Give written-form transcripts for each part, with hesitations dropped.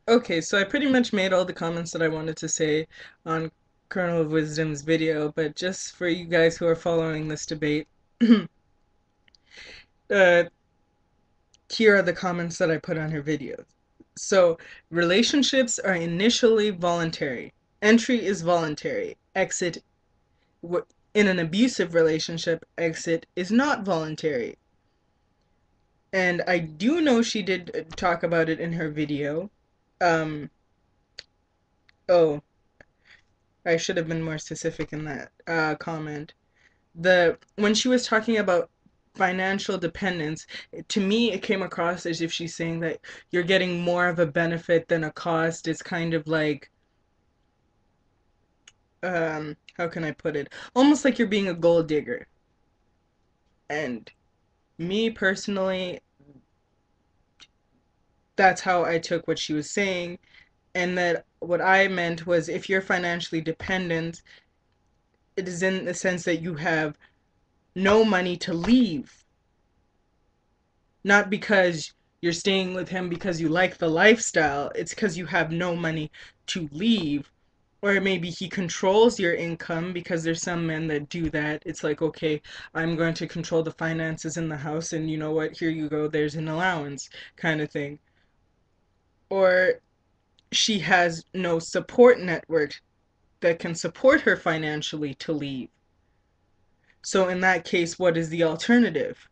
Okay, so I pretty much made all the comments that I wanted to say on Kernel of Wisdom's video, but just for you guys who are following this debate, uh, here are the comments that I put on her videos. So, relationships are initially voluntary. Entry is voluntary. Exit, in an abusive relationship, exit is not voluntary. And I do know she did talk about it in her video. Um, oh, I should have been more specific in that comment. When she was talking about financial dependence, to me it came across as if she's saying that you're getting more of a benefit than a cost. It's kind of like how can I put it? Almost like you're being a gold digger. And me personally, that's how I took what she was saying, and that what I meant was if you're financially dependent, it is in the sense that you have no money to leave, not because you're staying with him because you like the lifestyle. It's because you have no money to leave. Or maybe he controls your income, because there's some men that do that. It's like, okay, I'm going to control the finances in the house, and you know what, here you go, there's an allowance, kind of thing. Or she has no support network that can support her financially to leave. So in that case, what is the alternative?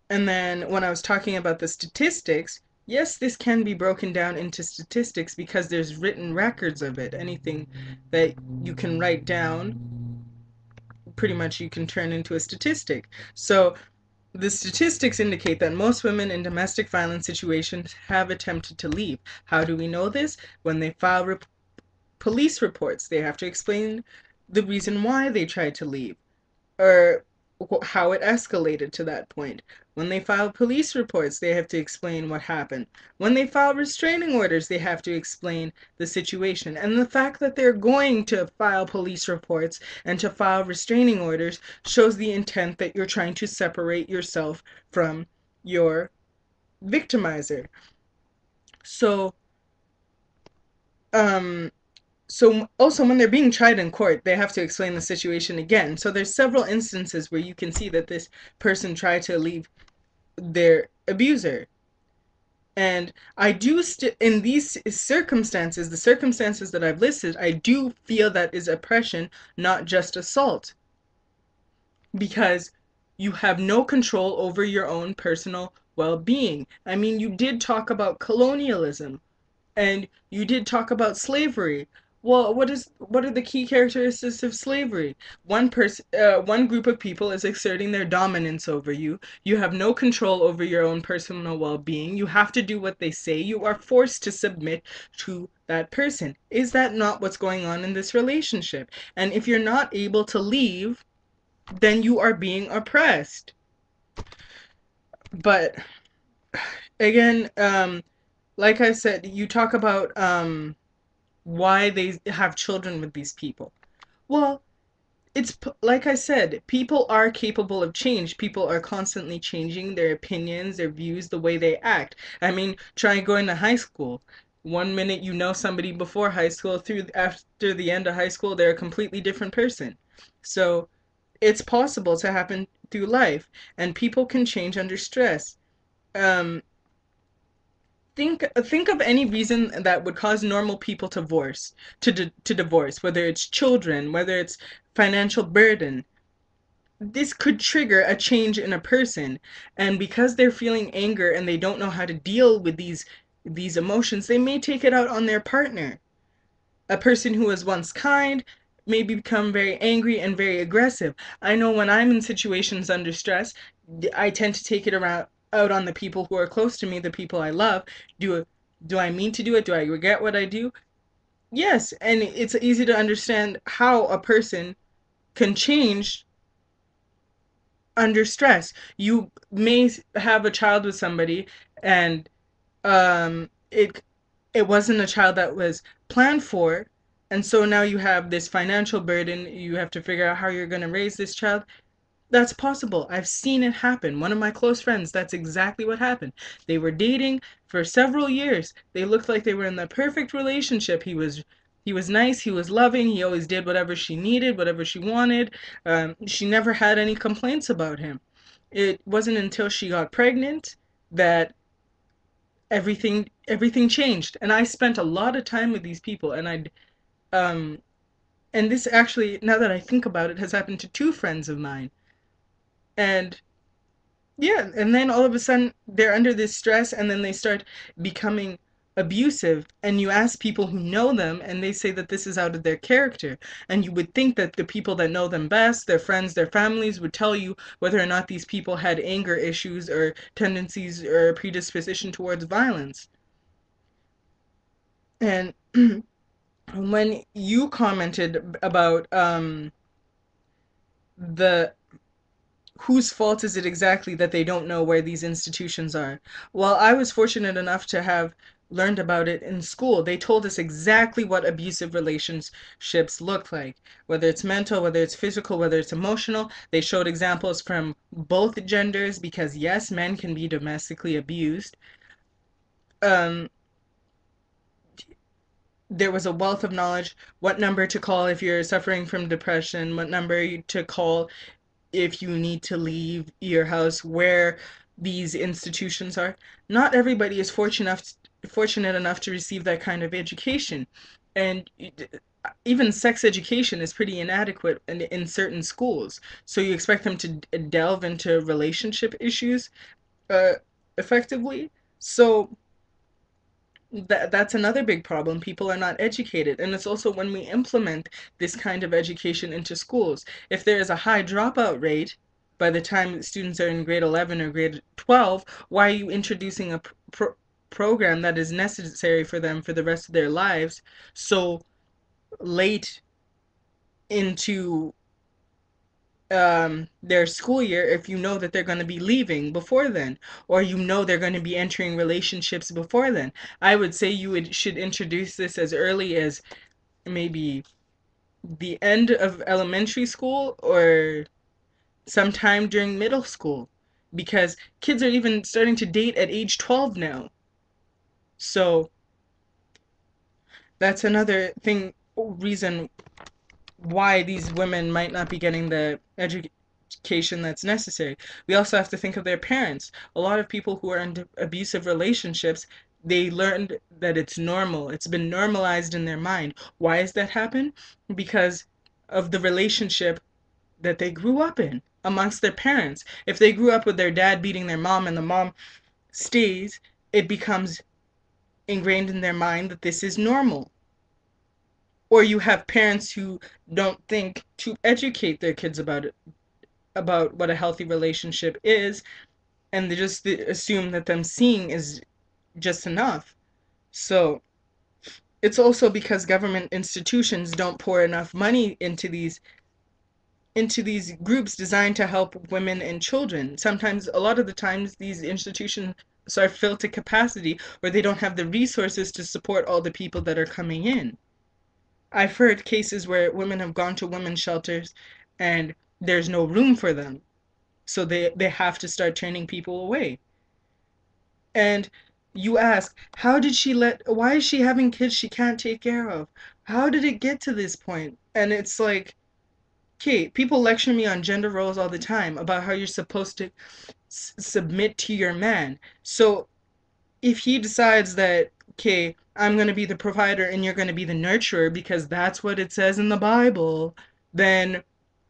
And then when I was talking about the statistics, yes, this can be broken down into statistics because there's written records of it. Anything that you can write down, pretty much you can turn into a statistic. So the statistics indicate that most women in domestic violence situations have attempted to leave. How do we know this? When they file police reports, they have to explain the reason why they tried to leave, or how it escalated to that point. When they file police reports, they have to explain what happened. When they file restraining orders, they have to explain the situation. And the fact that they're going to file police reports and to file restraining orders shows the intent that you're trying to separate yourself from your victimizer. So, um, so also when they're being tried in court, they have to explain the situation again. So there's several instances where you can see that this person tried to leave their abuser. And I do in these circumstances, the circumstances that I've listed, I do feel that is oppression, not just assault, because you have no control over your own personal well-being. I mean, you did talk about colonialism, and you did talk about slavery. Well, what are the key characteristics of slavery? One group of people is exerting their dominance over you. You have no control over your own personal well-being. You have to do what they say. You are forced to submit to that person. Is that not what's going on in this relationship? And if you're not able to leave, then you are being oppressed. But again, like I said, you talk about why they have children with these people. Well, it's like I said, people are capable of change. People are constantly changing their opinions, their views, the way they act. I mean, try going to high school. One minute you know somebody before high school, through after the end of high school, they're a completely different person. So it's possible to happen through life, and people can change under stress. Um, think of any reason that would cause normal people to divorce, whether it's children, whether it's financial burden. This could trigger a change in a person, and because they're feeling anger and they don't know how to deal with these emotions, they may take it out on their partner. A person who was once kind may become very angry and very aggressive. I know when I'm in situations under stress, I tend to take it around out on the people who are close to me, the people I love. Do I mean to do it? Do I regret what I do? Yes, and it's easy to understand how a person can change under stress. You may have a child with somebody, and it wasn't a child that was planned for, and so now you have this financial burden. You have to figure out how you're going to raise this child. That's possible. I've seen it happen. One of my close friends, that's exactly what happened. They were dating for several years. They looked like they were in the perfect relationship. He was nice, he was loving, he always did whatever she needed, whatever she wanted. She never had any complaints about him. It wasn't until she got pregnant that everything changed. And I spent a lot of time with these people, um and this actually, now that I think about it, has happened to two friends of mine. And yeah, and then all of a sudden they're under this stress and then they start becoming abusive. And you ask people who know them and they say that this is out of their character. And you would think that the people that know them best, their friends, their families, would tell you whether or not these people had anger issues or tendencies or predisposition towards violence. And when you commented about the whose fault is it exactly that they don't know where these institutions are? Well, I was fortunate enough to have learned about it in school. They told us exactly what abusive relationships look like, whether it's mental, whether it's physical, whether it's emotional. They showed examples from both genders because, yes, men can be domestically abused. Um, there was a wealth of knowledge, what number to call if you're suffering from depression, what number to call if you need to leave your house, where these institutions are. Not everybody is fortunate enough to receive that kind of education. And even sex education is pretty inadequate in certain schools. So you expect them to delve into relationship issues uh, effectively. So that's another big problem. People are not educated. And it's also when we implement this kind of education into schools. If there is a high dropout rate by the time students are in grade 11 or grade 12, why are you introducing a program that is necessary for them for the rest of their lives so late into their school year if you know that they're going to be leaving before then, or you know they're going to be entering relationships before then? I would say should introduce this as early as maybe the end of elementary school or sometime during middle school, because kids are even starting to date at age 12 now. So that's another reason why these women might not be getting the education that's necessary. We also have to think of their parents. A lot of people who are in abusive relationships, they learned that it's normal. It's been normalized in their mind. Why has that happened? Because of the relationship that they grew up in amongst their parents. If they grew up with their dad beating their mom and the mom stays, it becomes ingrained in their mind that this is normal. Or you have parents who don't think to educate their kids about it, about what a healthy relationship is, and they just assume that them seeing is just enough. So it's also because government institutions don't pour enough money into these groups designed to help women and children. Sometimes, a lot of the times, these institutions are filled to capacity, or they don't have the resources to support all the people that are coming in. I've heard cases where women have gone to women's shelters and there's no room for them. So they have to start turning people away. And you ask, why is she having kids she can't take care of? How did it get to this point? And it's like, okay, people lecture me on gender roles all the time about how you're supposed to submit to your man. So if he decides that, okay, I'm going to be the provider and you're going to be the nurturer because that's what it says in the Bible, then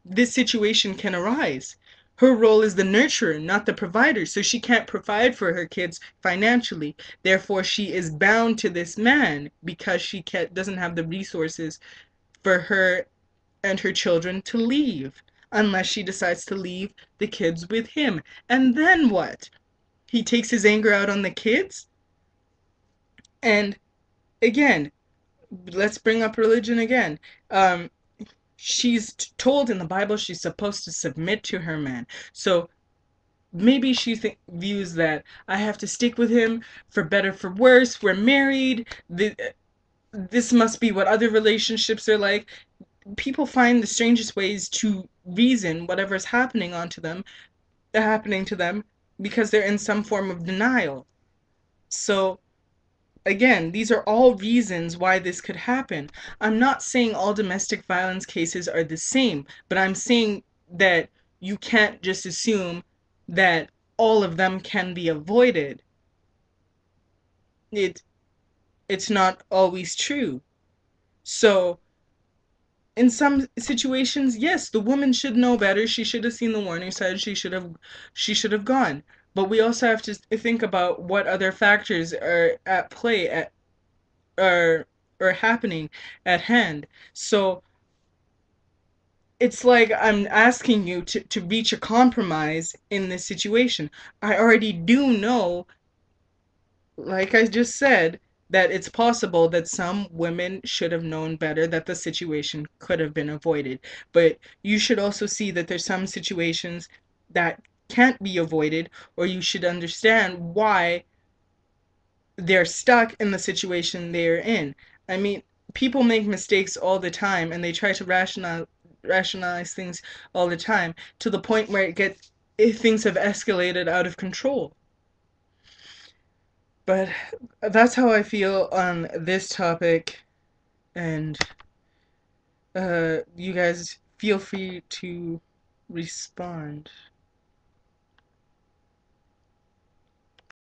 this situation can arise. Her role is the nurturer, not the provider. So she can't provide for her kids financially. Therefore, she is bound to this man because she doesn't have the resources for her and her children to leave, unless she decides to leave the kids with him. And then what? He takes his anger out on the kids? And again, let's bring up religion again. Um, she's told in the Bible she's supposed to submit to her man. So maybe she views that I have to stick with him for better, for worse. We're married. This must be what other relationships are like. people find the strangest ways to reason whatever's happening to them because they're in some form of denial. So again, these are all reasons why this could happen. I'm not saying all domestic violence cases are the same, but I'm saying that you can't just assume that all of them can be avoided. It it's not always true. So in some situations, yes, the woman should know better. She should have seen the warning signs. She should have gone. But we also have to think about what other factors are at play are are happening at hand. So it's like I'm asking you to reach a compromise in this situation. I already do know, like I just said, that it's possible that some women should have known better, that the situation could have been avoided. But you should also see that there's some situations that can't be avoided, or you should understand why they're stuck in the situation they're in. I mean, people make mistakes all the time and they try to rationalize things all the time to the point where things have escalated out of control. But that's how I feel on this topic, and you guys feel free to respond.